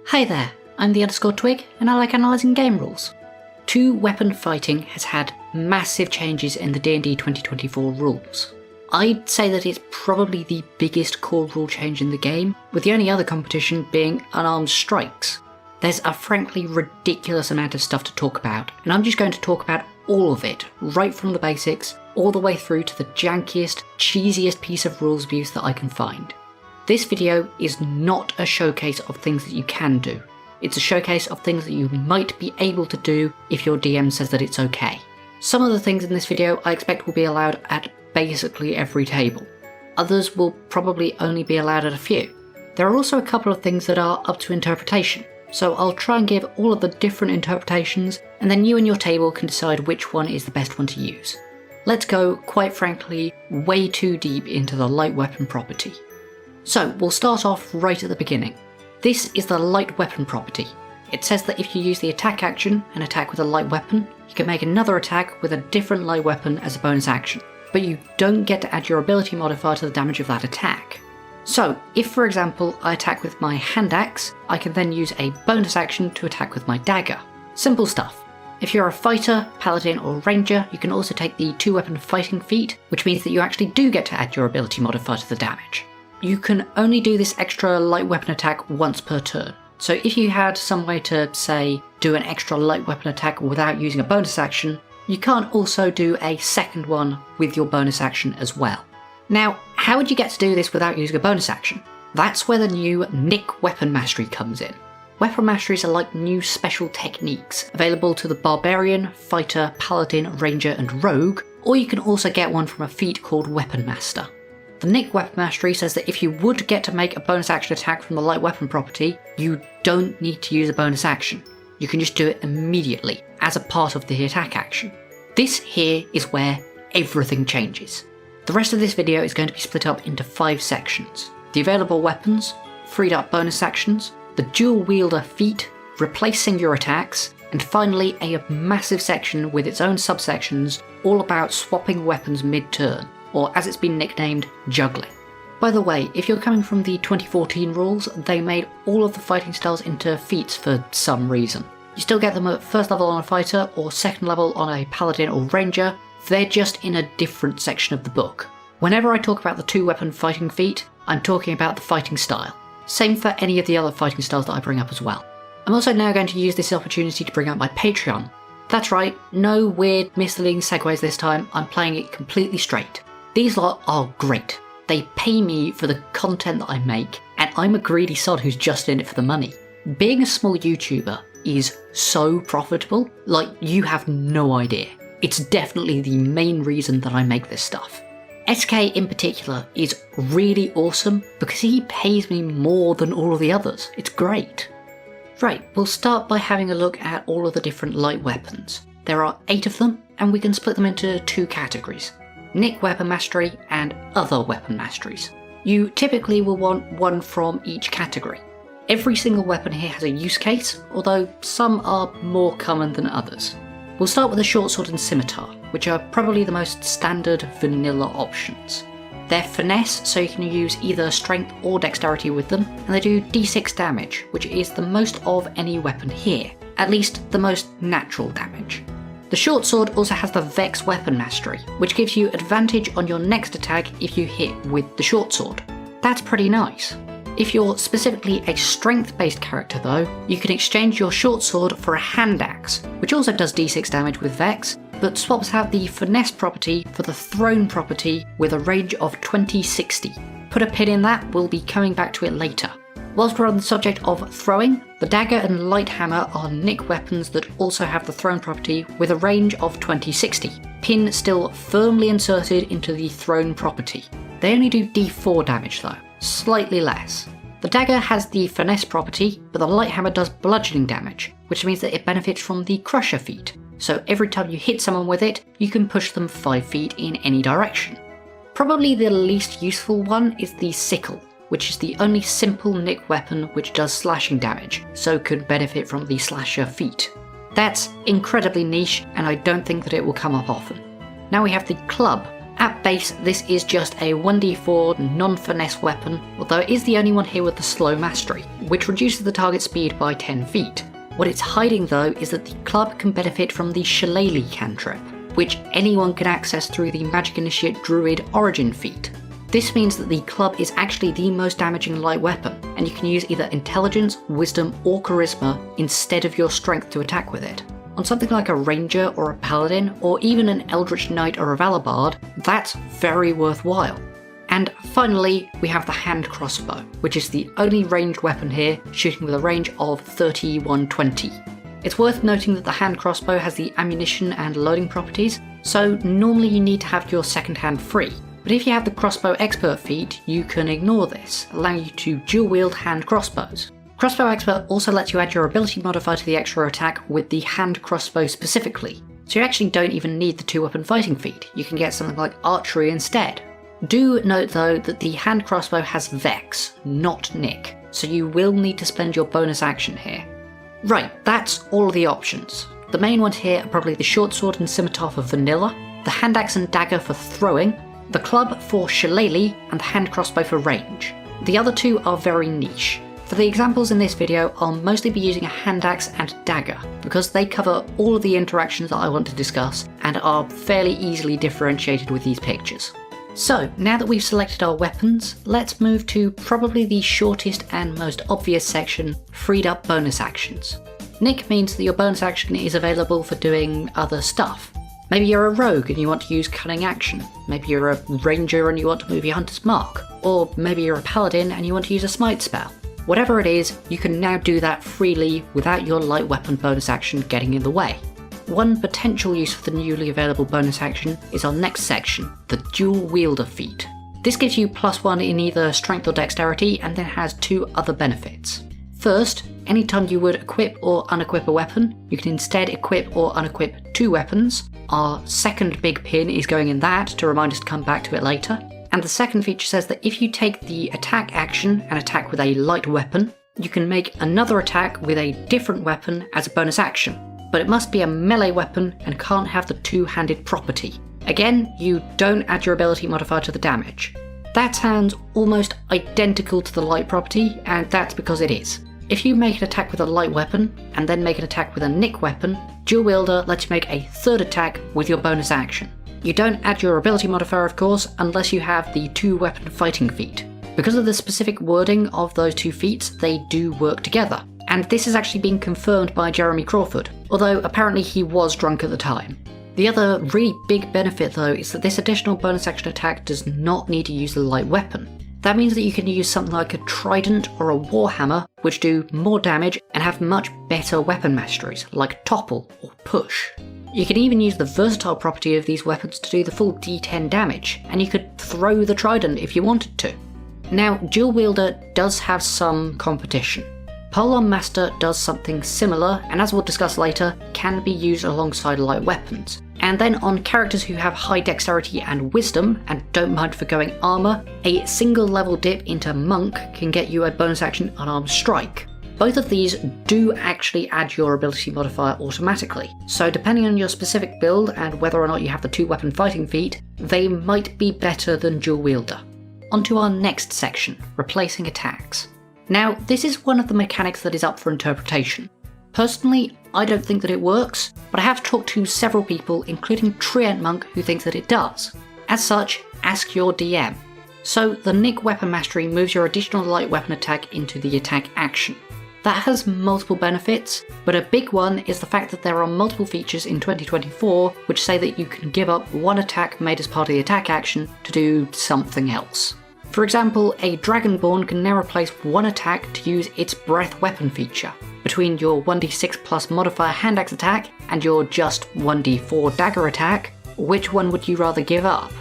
Hi there, I'm the _Twig and I like analysing game rules. Two-weapon fighting has had massive changes in the D&D 2024 rules. I'd say that it's probably the biggest core rule change in the game, with the only other competition being unarmed strikes. There's a frankly ridiculous amount of stuff to talk about, and I'm just going to talk about all of it, right from the basics, all the way through to the jankiest, cheesiest piece of rules abuse that I can find. This video is not a showcase of things that you can do. It's a showcase of things that you might be able to do if your DM says that it's okay. Some of the things in this video I expect will be allowed at basically every table. Others will probably only be allowed at a few. There are also a couple of things that are up to interpretation, so I'll try and give all of the different interpretations, and then you and your table can decide which one is the best one to use. Let's go, quite frankly, way too deep into the light weapon property. So we'll start off right at the beginning. This is the light weapon property. It says that if you use the attack action and attack with a light weapon, you can make another attack with a different light weapon as a bonus action, but you don't get to add your ability modifier to the damage of that attack. So if, for example, I attack with my hand axe, I can then use a bonus action to attack with my dagger. Simple stuff. If you're a fighter, paladin or ranger, you can also take the two-weapon fighting feat, which means that you actually do get to add your ability modifier to the damage. You can only do this extra light weapon attack once per turn. So if you had some way to, say, do an extra light weapon attack without using a bonus action, you can't also do a second one with your bonus action as well. Now, how would you get to do this without using a bonus action? That's where the new Nick Weapon Mastery comes in. Weapon Masteries are like new special techniques, available to the Barbarian, Fighter, Paladin, Ranger and Rogue, or you can also get one from a feat called Weapon Master. The Nick Weapon Mastery says that if you would get to make a bonus action attack from the light weapon property, you don't need to use a bonus action. You can just do it immediately, as a part of the attack action. This here is where everything changes. The rest of this video is going to be split up into 5 sections. The available weapons, freed up bonus actions, the dual wielder feat, replacing your attacks, and finally a massive section with its own subsections all about swapping weapons mid-turn, or as it's been nicknamed, Juggling. By the way, if you're coming from the 2014 rules, they made all of the fighting styles into feats for some reason. You still get them at first level on a fighter or second level on a paladin or ranger, they're just in a different section of the book. Whenever I talk about the two-weapon fighting feat, I'm talking about the fighting style. Same for any of the other fighting styles that I bring up as well. I'm also now going to use this opportunity to bring up my Patreon. That's right, no weird misleading segues this time, I'm playing it completely straight. These lot are great. They pay me for the content that I make, and I'm a greedy sod who's just in it for the money. Being a small YouTuber is so profitable, like you have no idea. It's definitely the main reason that I make this stuff. SK in particular is really awesome because he pays me more than all of the others. It's great. Right, we'll start by having a look at all of the different light weapons. There are 8 of them, and we can split them into 2 categories. Nick Weapon Mastery and Other Weapon Masteries. You typically will want one from each category. Every single weapon here has a use case, although some are more common than others. We'll start with the short sword and scimitar, which are probably the most standard vanilla options. They're finesse, so you can use either strength or dexterity with them, and they do d6 damage, which is the most of any weapon here, at least the most natural damage. The short sword also has the Vex Weapon Mastery, which gives you advantage on your next attack if you hit with the short sword. That's pretty nice. If you're specifically a strength-based character though, you can exchange your short sword for a hand axe, which also does d6 damage with Vex, but swaps out the finesse property for the thrown property with a range of 2060. Put a pin in that, we'll be coming back to it later. Whilst we're on the subject of throwing, the dagger and light hammer are Nick weapons that also have the thrown property with a range of 2060. Pin still firmly inserted into the thrown property. They only do d4 damage though, slightly less. The dagger has the finesse property, but the light hammer does bludgeoning damage, which means that it benefits from the crusher feat. So every time you hit someone with it, you can push them 5 feet in any direction. Probably the least useful one is the sickle, which is the only simple Nick weapon which does slashing damage, so could benefit from the slasher feat. That's incredibly niche, and I don't think that it will come up often. Now we have the club, At base, this is just a 1d4 non-finesse weapon, although it is the only one here with the slow mastery, which reduces the target speed by 10 feet. What it's hiding though is that the club can benefit from the Shillelagh cantrip, which anyone can access through the Magic Initiate Druid Origin feat. This means that the club is actually the most damaging light weapon, and you can use either Intelligence, Wisdom or Charisma instead of your Strength to attack with it. On something like a Ranger or a Paladin, or even an Eldritch Knight or a Valor that's very worthwhile. And finally, we have the hand crossbow, which is the only ranged weapon here, shooting with a range of 3120. It's worth noting that the hand crossbow has the ammunition and loading properties, so normally you need to have your second hand free. But if you have the crossbow expert feat, you can ignore this, allowing you to dual wield hand crossbows. Crossbow Expert also lets you add your ability modifier to the extra attack with the hand crossbow specifically, so you actually don't even need the 2-weapon fighting feat, you can get something like archery instead. Do note though that the hand crossbow has Vex, not Nick, so you will need to spend your bonus action here. Right, that's all of the options. The main ones here are probably the short sword and scimitar for vanilla, the hand axe and dagger for throwing, the club for shillelagh, and the hand crossbow for range. The other two are very niche. For the examples in this video, I'll mostly be using a hand axe and dagger, because they cover all of the interactions that I want to discuss and are fairly easily differentiated with these pictures. So, now that we've selected our weapons, let's move to probably the shortest and most obvious section, freed up bonus actions. Nick means that your bonus action is available for doing other stuff. Maybe you're a rogue and you want to use cunning action, maybe you're a ranger and you want to move your hunter's mark, or maybe you're a paladin and you want to use a smite spell. Whatever it is, you can now do that freely without your light weapon bonus action getting in the way. One potential use for the newly available bonus action is our next section, the Dual Wielder feat. This gives you +1 in either strength or dexterity and then has 2 other benefits. First, anytime you would equip or unequip a weapon, you can instead equip or unequip 2 weapons. Our second big pin is going in that to remind us to come back to it later. And the second feature says that if you take the attack action and attack with a light weapon, you can make another attack with a different weapon as a bonus action, but it must be a melee weapon and can't have the two-handed property. Again, you don't add your ability modifier to the damage. That sounds almost identical to the light property, and that's because it is. If you make an attack with a light weapon, and then make an attack with a Nick weapon, Dual Wielder lets you make a third attack with your bonus action. You don't add your ability modifier, of course, unless you have the 2-weapon fighting feat. Because of the specific wording of those 2 feats, they do work together. And this has actually been confirmed by Jeremy Crawford, although apparently he was drunk at the time. The other really big benefit though is that this additional bonus action attack does not need to use the light weapon. That means that you can use something like a trident or a warhammer, which do more damage and have much better weapon masteries, like topple or push. You can even use the versatile property of these weapons to do the full d10 damage, and you could throw the trident if you wanted to. Now, Dual Wielder does have some competition. Polearm Master does something similar, and as we'll discuss later, can be used alongside light weapons. And then on characters who have high dexterity and wisdom, and don't mind forgoing armor, a single level dip into Monk can get you a bonus action unarmed strike. Both of these do actually add your ability modifier automatically, so depending on your specific build and whether or not you have the 2-weapon fighting feat, they might be better than Dual Wielder. On to our next section, replacing attacks. Now, this is one of the mechanics that is up for interpretation. Personally, I don't think that it works, but I have talked to several people, including Treant Monk, who thinks that it does. As such, ask your DM. So, the Nick Weapon Mastery moves your additional light weapon attack into the attack action. That has multiple benefits, but a big one is the fact that there are multiple features in 2024 which say that you can give up one attack made as part of the attack action to do something else. For example, a Dragonborn can now replace one attack to use its Breath Weapon feature. Between your 1d6 plus modifier hand axe attack and your just 1d4 dagger attack, which one would you rather give up?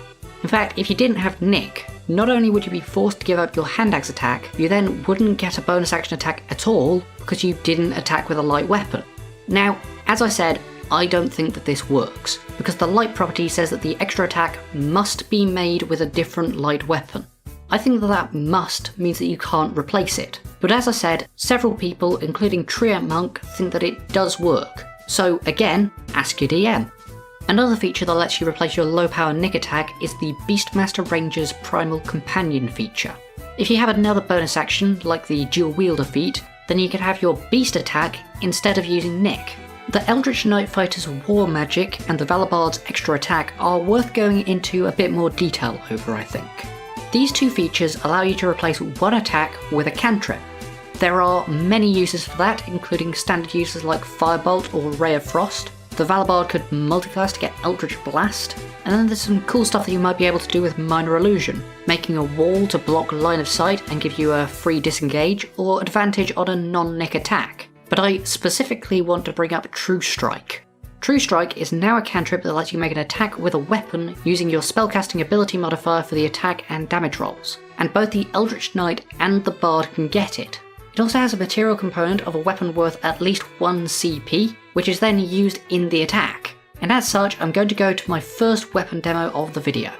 In fact, if you didn't have Nick, not only would you be forced to give up your hand axe attack, you then wouldn't get a bonus action attack at all because you didn't attack with a light weapon. Now, as I said, I don't think that this works, because the light property says that the extra attack must be made with a different light weapon. I think that must means that you can't replace it. But as I said, several people, including Treant Monk, think that it does work. So again, ask your DM. Another feature that lets you replace your low power Nick attack is the Beastmaster Ranger's Primal Companion feature. If you have another bonus action, like the Dual Wielder feat, then you can have your Beast attack instead of using Nick. The Eldritch Knight Fighter's War Magic and the Valabard's extra attack are worth going into a bit more detail over, I think. These two features allow you to replace one attack with a cantrip. There are many uses for that, including standard uses like Firebolt or Ray of Frost. The Valabard could multiclass to get Eldritch Blast, and then there's some cool stuff that you might be able to do with Minor Illusion, making a wall to block line of sight and give you a free disengage or advantage on a non-Nick attack. But I specifically want to bring up True Strike. True Strike is now a cantrip that lets you make an attack with a weapon using your spellcasting ability modifier for the attack and damage rolls, and both the Eldritch Knight and the Bard can get it. It also has a material component of a weapon worth at least 1 CP, which is then used in the attack. And as such, I'm going to go to my first weapon demo of the video.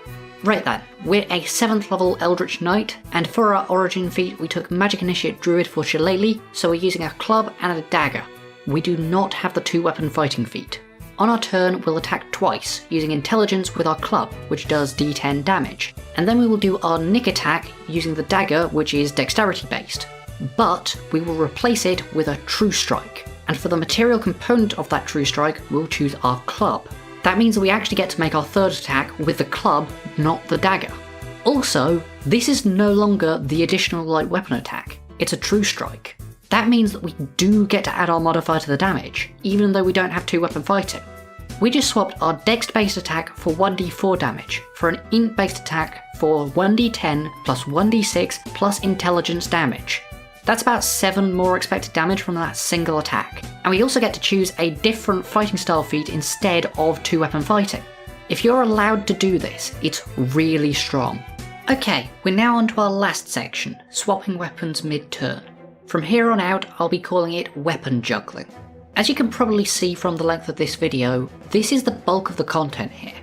Right then, we're a 7th level Eldritch Knight, and for our origin feat we took Magic Initiate Druid for Shillelagh, so we're using a club and a dagger. We do not have the 2-weapon fighting feat. On our turn, we'll attack twice, using Intelligence with our club, which does d10 damage, and then we will do our Nick attack using the dagger, which is dexterity based. But we will replace it with a True Strike, and for the material component of that True Strike, we'll choose our club. That means that we actually get to make our third attack with the club, not the dagger. Also, this is no longer the additional light weapon attack, it's a True Strike. That means that we do get to add our modifier to the damage, even though we don't have 2-weapon fighting. We just swapped our dex-based attack for 1d4 damage, for an int-based attack for 1d10 plus 1d6 plus intelligence damage. That's about 7 more expected damage from that single attack, and we also get to choose a different fighting style feat instead of 2-weapon fighting. If you're allowed to do this, it's really strong. Okay, we're now on to our last section, swapping weapons mid-turn. From here on out, I'll be calling it weapon juggling. As you can probably see from the length of this video, this is the bulk of the content here.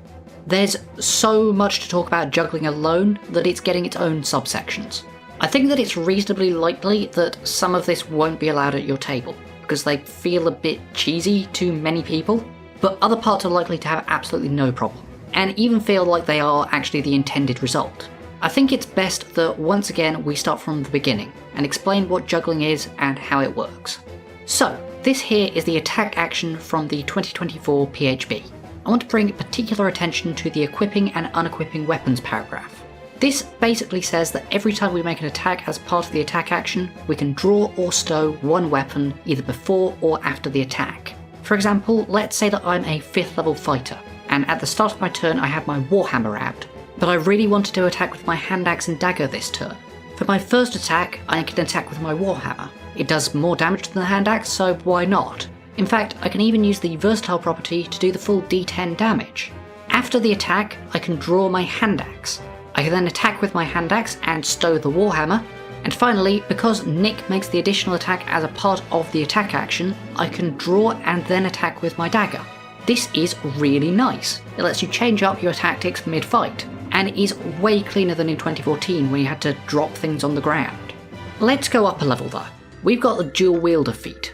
There's so much to talk about juggling alone that it's getting its own subsections. I think that it's reasonably likely that some of this won't be allowed at your table, because they feel a bit cheesy to many people, but other parts are likely to have absolutely no problem, and even feel like they are actually the intended result. I think it's best that once again we start from the beginning, and explain what juggling is and how it works. So, this here is the attack action from the 2024 PHB. I want to bring particular attention to the equipping and unequipping weapons paragraph. This basically says that every time we make an attack as part of the attack action, we can draw or stow one weapon either before or after the attack. For example, let's say that I'm a 5th level fighter, and at the start of my turn I have my Warhammer out, but I really wanted to attack with my hand axe and dagger this turn. For my first attack, I can attack with my Warhammer. It does more damage than the hand axe, so why not? In fact, I can even use the versatile property to do the full d10 damage. After the attack, I can draw my hand axe. I can then attack with my hand axe and stow the Warhammer, and finally, because Nick makes the additional attack as a part of the attack action, I can draw and then attack with my dagger. This is really nice. It lets you change up your tactics mid-fight, and is way cleaner than in 2014 when you had to drop things on the ground. Let's go up a level though. We've got the Dual Wielder feat.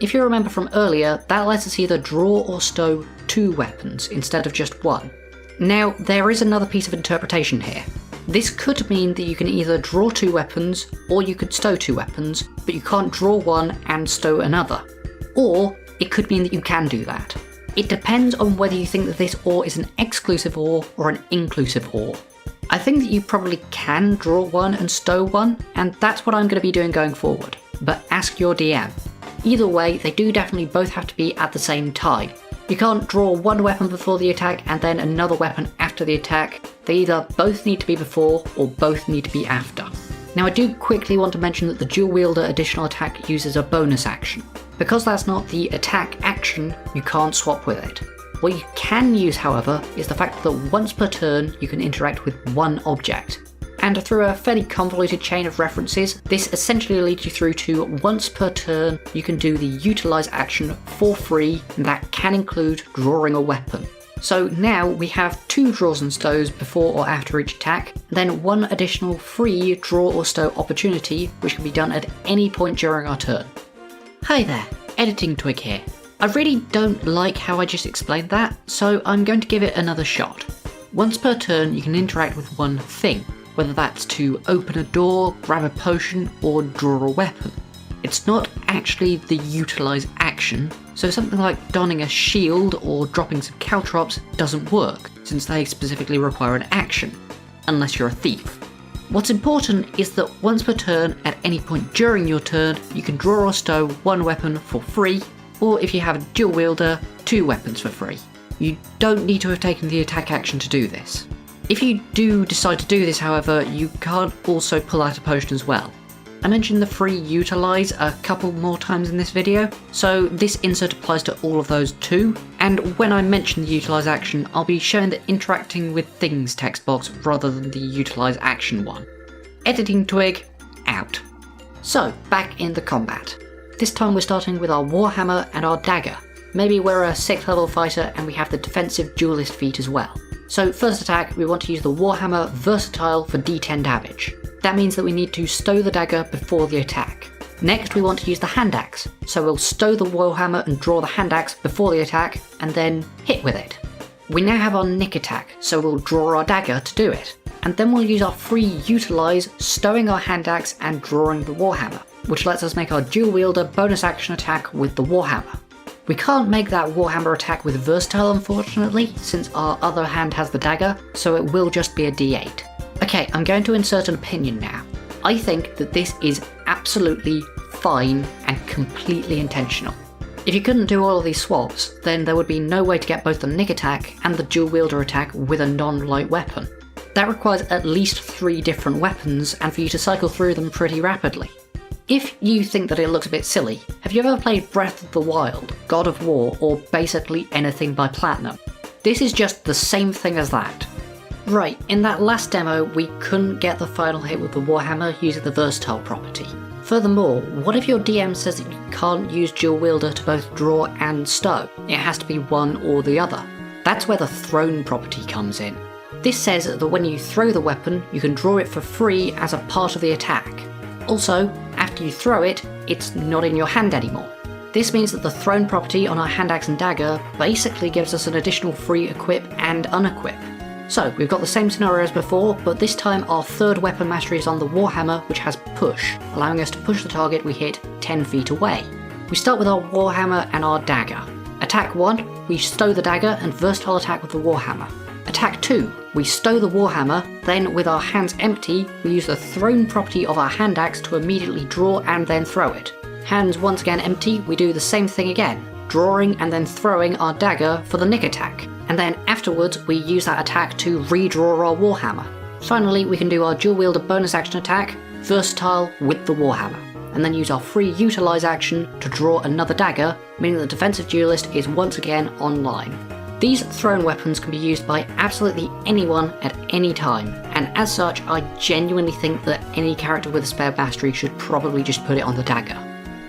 If you remember from earlier, that lets us either draw or stow 2 weapons instead of just 1. Now, there is another piece of interpretation here. This could mean that you can either draw 2 weapons, or you could stow 2 weapons, but you can't draw one and stow another. Or, it could mean that you can do that. It depends on whether you think that this ore is an exclusive ore or an inclusive ore. I think that you probably can draw one and stow one, and that's what I'm going to be doing going forward, but ask your DM. Either way, they do definitely both have to be at the same time. You can't draw one weapon before the attack and then another weapon after the attack. They either both need to be before or both need to be after. Now I do quickly want to mention that the Dual Wielder additional attack uses a bonus action. Because that's not the attack action, you can't swap with it. What you can use, however, is the fact that once per turn you can interact with one object. And through a fairly convoluted chain of references, this essentially leads you through to once per turn you can do the utilise action for free, and that can include drawing a weapon. So now we have 2 draws and stows before or after each attack, then 1 additional free draw or stow opportunity which can be done at any point during our turn. Hi there, Editing Twig here. I really don't like how I just explained that, so I'm going to give it another shot. Once per turn, you can interact with one thing, whether that's to open a door, grab a potion, or draw a weapon. It's not actually the utilise action, so something like donning a shield or dropping some caltrops doesn't work, since they specifically require an action, unless you're a thief. What's important is that once per turn, at any point during your turn, you can draw or stow one weapon for free, or if you have a dual wielder, 2 weapons for free. You don't need to have taken the attack action to do this. If you do decide to do this, however, you can't also pull out a potion as well. I mentioned the free utilise a couple more times in this video, so this insert applies to all of those too, and when I mention the utilise action, I'll be showing the interacting with things text box rather than the utilise action one. Editing twig, out. So, back in the combat. This time we're starting with our Warhammer and our dagger. Maybe we're a 6th level fighter and we have the defensive duelist feat as well. So first attack, we want to use the Warhammer Versatile for D10 damage. That means that we need to stow the dagger before the attack. Next we want to use the hand axe, so we'll stow the Warhammer and draw the hand axe before the attack, and then hit with it. We now have our nick attack, so we'll draw our dagger to do it. And then we'll use our free utilise, stowing our hand axe and drawing the Warhammer, which lets us make our dual wielder bonus action attack with the Warhammer. We can't make that Warhammer attack with Versatile unfortunately, since our other hand has the dagger, so it will just be a D8. Okay, I'm going to insert an opinion now. I think that this is absolutely fine and completely intentional. If you couldn't do all of these swaps, then there would be no way to get both the nick attack and the dual wielder attack with a non-light weapon. That requires at least 3 different weapons and for you to cycle through them pretty rapidly. If you think that it looks a bit silly, have you ever played Breath of the Wild, God of War, or basically anything by Platinum? This is just the same thing as that. Right, in that last demo we couldn't get the final hit with the Warhammer using the Versatile property. Furthermore, what if your DM says that you can't use dual wielder to both draw and stow? It has to be one or the other. That's where the Throne property comes in. This says that when you throw the weapon, you can draw it for free as a part of the attack. Also, after you throw it, it's not in your hand anymore. This means that the Throne property on our hand axe and dagger basically gives us an additional free equip and unequip. So we've got the same scenario as before, but this time our 3rd weapon mastery is on the Warhammer, which has push, allowing us to push the target we hit 10 feet away. We start with our Warhammer and our dagger. Attack 1, we stow the dagger and versatile attack with the Warhammer. Attack 2, we stow the Warhammer, then with our hands empty, we use the Throne property of our hand axe to immediately draw and then throw it. Hands once again empty, we do the same thing again, drawing and then throwing our dagger for the nick attack. And then afterwards, we use that attack to redraw our Warhammer. Finally, we can do our dual wielder bonus action attack, versatile with the Warhammer, and then use our free utilise action to draw another dagger, meaning the defensive duelist is once again online. These thrown weapons can be used by absolutely anyone at any time, and as such, I genuinely think that any character with a spare mastery should probably just put it on the dagger.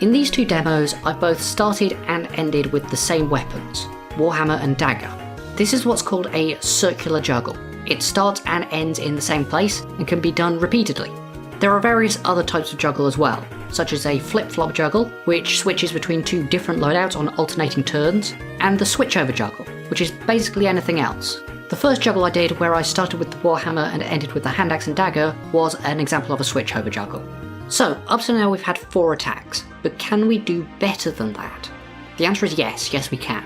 In these 2 demos, I've both started and ended with the same weapons, Warhammer and dagger. This is what's called a circular juggle. It starts and ends in the same place and can be done repeatedly. There are various other types of juggle as well, such as a flip-flop juggle, which switches between 2 different loadouts on alternating turns, and the switchover juggle, which is basically anything else. The first juggle I did, where I started with the Warhammer and ended with the hand axe and dagger, was an example of a switchover juggle. So, up to now we've had 4 attacks, but can we do better than that? The answer is yes we can.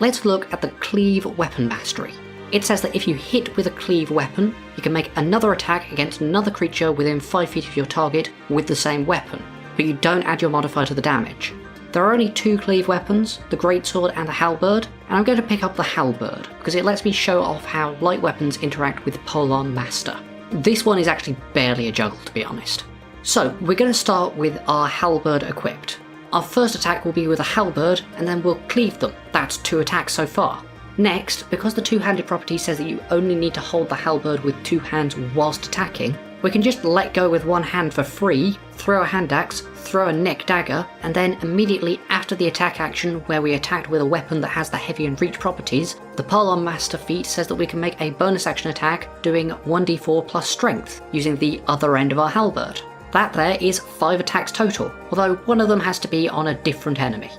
Let's look at the Cleave weapon mastery. It says that if you hit with a Cleave weapon, you can make another attack against another creature within 5 feet of your target with the same weapon, but you don't add your modifier to the damage. There are only 2 Cleave weapons, the Greatsword and the Halberd, and I'm going to pick up the Halberd, because it lets me show off how light weapons interact with Polon Master. This one is actually barely a juggle, to be honest. So, we're going to start with our Halberd equipped. Our first attack will be with a Halberd, and then we'll cleave them. That's 2 attacks so far. Next, because the two-handed property says that you only need to hold the Halberd with 2 hands whilst attacking, we can just let go with 1 hand for free, throw a hand axe, throw a neck dagger, and then immediately after the attack action where we attacked with a weapon that has the heavy and reach properties, the Polon Master feat says that we can make a bonus action attack doing 1d4 plus strength, using the other end of our Halberd. That there is 5 attacks total, although one of them has to be on a different enemy.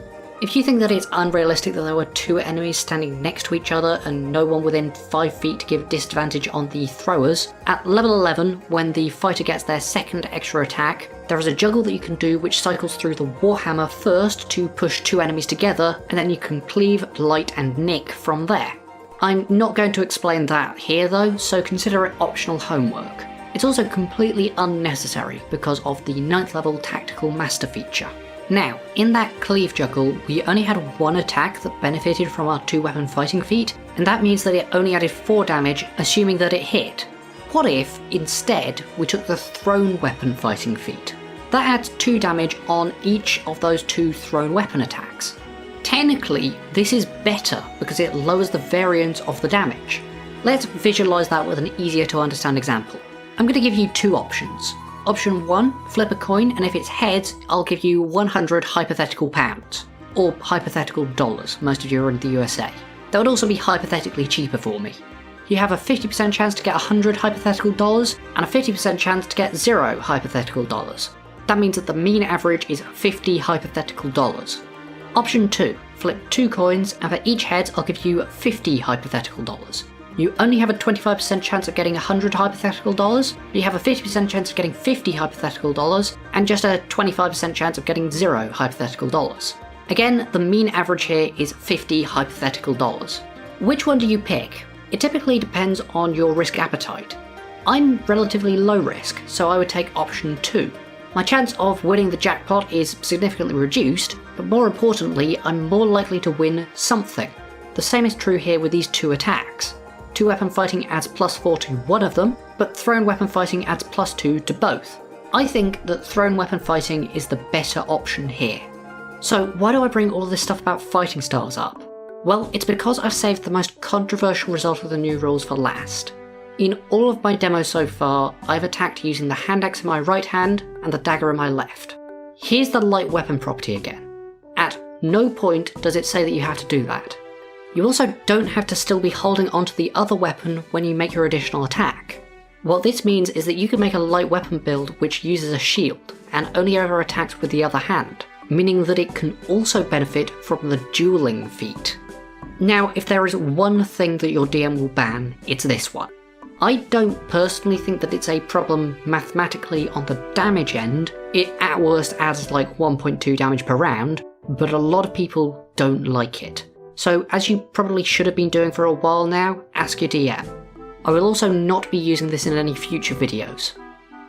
If you think that it's unrealistic that there were 2 enemies standing next to each other and no one within 5 feet to give disadvantage on the throwers, at level 11, when the fighter gets their second extra attack, there is a juggle that you can do which cycles through the Warhammer first to push 2 enemies together, and then you can cleave, light and nick from there. I'm not going to explain that here though, so consider it optional homework. It's also completely unnecessary because of the 9th level tactical master feature. Now, in that cleave juggle, we only had 1 attack that benefited from our 2-weapon fighting feat, and that means that it only added 4 damage, assuming that it hit. What if, instead, we took the thrown weapon fighting feat? That adds 2 damage on each of those 2 thrown weapon attacks. Technically, this is better because it lowers the variance of the damage. Let's visualise that with an easier to understand example. I'm going to give you 2 options. Option 1, flip a coin, and if it's heads, I'll give you 100 hypothetical pounds. Or hypothetical dollars, most of you are in the USA. That would also be hypothetically cheaper for me. You have a 50% chance to get 100 hypothetical dollars, and a 50% chance to get 0 hypothetical dollars. That means that the mean average is 50 hypothetical dollars. Option 2, flip 2 coins, and for each heads I'll give you 50 hypothetical dollars. You only have a 25% chance of getting 100 hypothetical dollars, but you have a 50% chance of getting 50 hypothetical dollars, and just a 25% chance of getting 0 hypothetical dollars. Again, the mean average here is 50 hypothetical dollars. Which one do you pick? It typically depends on your risk appetite. I'm relatively low risk, so I would take option 2. My chance of winning the jackpot is significantly reduced, but more importantly, I'm more likely to win something. The same is true here with these 2 attacks. 2-weapon fighting adds +4 to one of them, but thrown weapon fighting adds +2 to both. I think that thrown weapon fighting is the better option here. So why do I bring all of this stuff about fighting styles up? Well, it's because I've saved the most controversial result of the new rules for last. In all of my demos so far, I've attacked using the hand axe in my right hand and the dagger in my left. Here's the light weapon property again. At no point does it say that you have to do that. You also don't have to still be holding onto the other weapon when you make your additional attack. What this means is that you can make a light weapon build which uses a shield, and only ever attacks with the other hand, meaning that it can also benefit from the dueling feat. Now, if there is one thing that your DM will ban, it's this one. I don't personally think that it's a problem mathematically on the damage end. It at worst adds like 1.2 damage per round, but a lot of people don't like it. So, as you probably should have been doing for a while now, ask your DM. I will also not be using this in any future videos.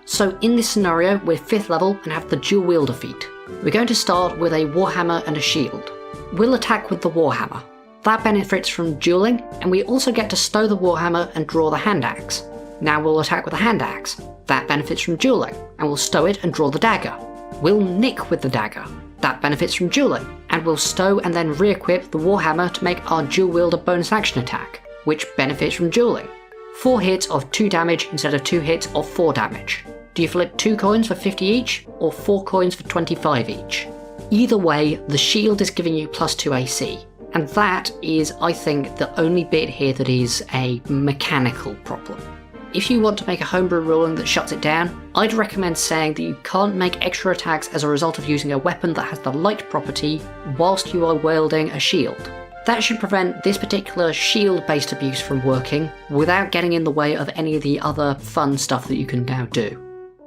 So in this scenario, we're 5th level and have the dual wielder feat. We're going to start with a warhammer and a shield. We'll attack with the warhammer. That benefits from dueling, and we also get to stow the warhammer and draw the hand axe. Now we'll attack with the hand axe. That benefits from dueling, and we'll stow it and draw the dagger. We'll nick with the dagger. That benefits from dueling, and we'll stow and then re-equip the warhammer to make our dual wielder bonus action attack, which benefits from dueling. 4 hits of 2 damage instead of 2 hits of 4 damage. Do you flip 2 coins for 50 each, or 4 coins for 25 each? Either way, the shield is giving you +2 AC, and that is, I think, the only bit here that is a mechanical problem. If you want to make a homebrew ruling that shuts it down, I'd recommend saying that you can't make extra attacks as a result of using a weapon that has the light property whilst you are wielding a shield. That should prevent this particular shield-based abuse from working without getting in the way of any of the other fun stuff that you can now do.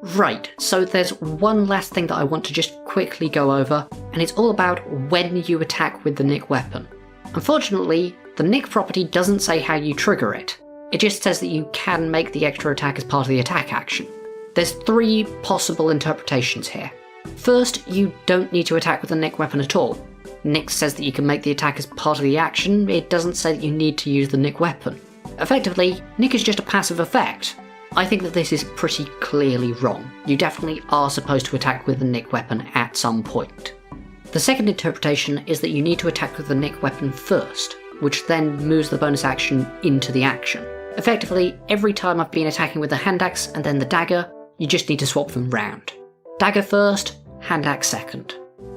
Right, so there's one last thing that I want to just quickly go over, and it's all about when you attack with the nick weapon. Unfortunately, the nick property doesn't say how you trigger it. It just says that you can make the extra attack as part of the attack action. There's 3 possible interpretations here. First, you don't need to attack with the nick weapon at all. Nick says that you can make the attack as part of the action, it doesn't say that you need to use the nick weapon. Effectively, nick is just a passive effect. I think that this is pretty clearly wrong. You definitely are supposed to attack with the nick weapon at some point. The second interpretation is that you need to attack with the nick weapon first, which then moves the bonus action into the action. Effectively, every time I've been attacking with the hand axe and then the dagger, you just need to swap them round. Dagger first, hand axe second.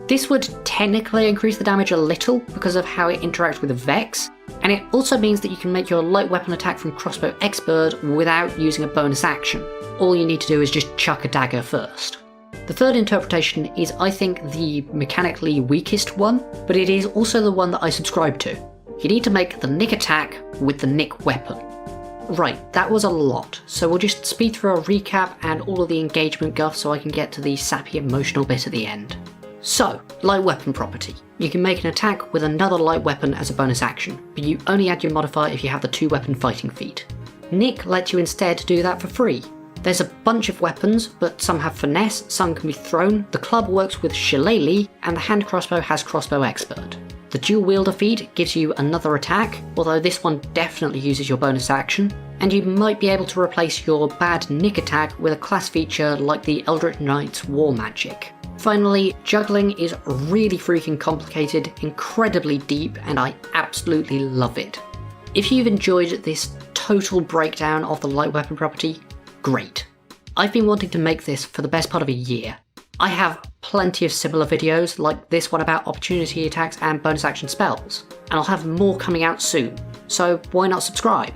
This would technically increase the damage a little because of how it interacts with the Vex, and it also means that you can make your light weapon attack from crossbow expert without using a bonus action. All you need to do is just chuck a dagger first. The third interpretation is, I think, the mechanically weakest one, but it is also the one that I subscribe to. You need to make the nick attack with the nick weapon. Right, that was a lot, so we'll just speed through a recap and all of the engagement guff so I can get to the sappy emotional bit at the end. So, light weapon property. You can make an attack with another light weapon as a bonus action, but you only add your modifier if you have the 2-weapon fighting feat. Nick lets you instead do that for free. There's a bunch of weapons, but some have finesse, some can be thrown, the club works with shillelagh, and the hand crossbow has crossbow expert. The dual wielder feat gives you another attack, although this one definitely uses your bonus action, and you might be able to replace your bad nick attack with a class feature like the Eldritch Knight's War Magic. Finally, juggling is really freaking complicated, incredibly deep, and I absolutely love it. If you've enjoyed this total breakdown of the light weapon property, great. I've been wanting to make this for the best part of a year. I have plenty of similar videos like this one about opportunity attacks and bonus action spells, and I'll have more coming out soon, so why not subscribe?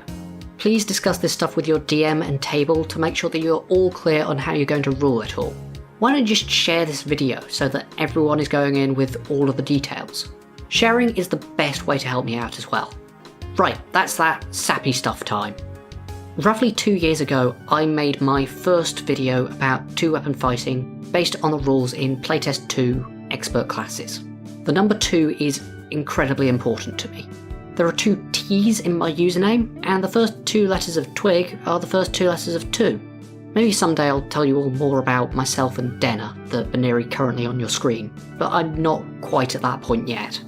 Please discuss this stuff with your DM and table to make sure that you're all clear on how you're going to rule it all. Why don't you just share this video so that everyone is going in with all of the details? Sharing is the best way to help me out as well. Right, that's that sappy stuff time. Roughly 2 years ago, I made my first video about 2-weapon fighting based on the rules in Playtest 2 Expert Classes. The number 2 is incredibly important to me. There are 2 T's in my username, and the first 2 letters of Twig are the first 2 letters of 2. Maybe someday I'll tell you all more about myself and Denna, the binary currently on your screen, but I'm not quite at that point yet.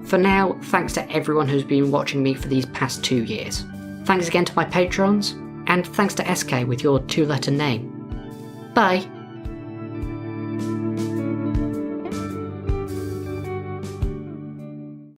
For now, thanks to everyone who's been watching me for these past 2 years. Thanks again to my patrons, and thanks to SK with your 2-letter name. Bye!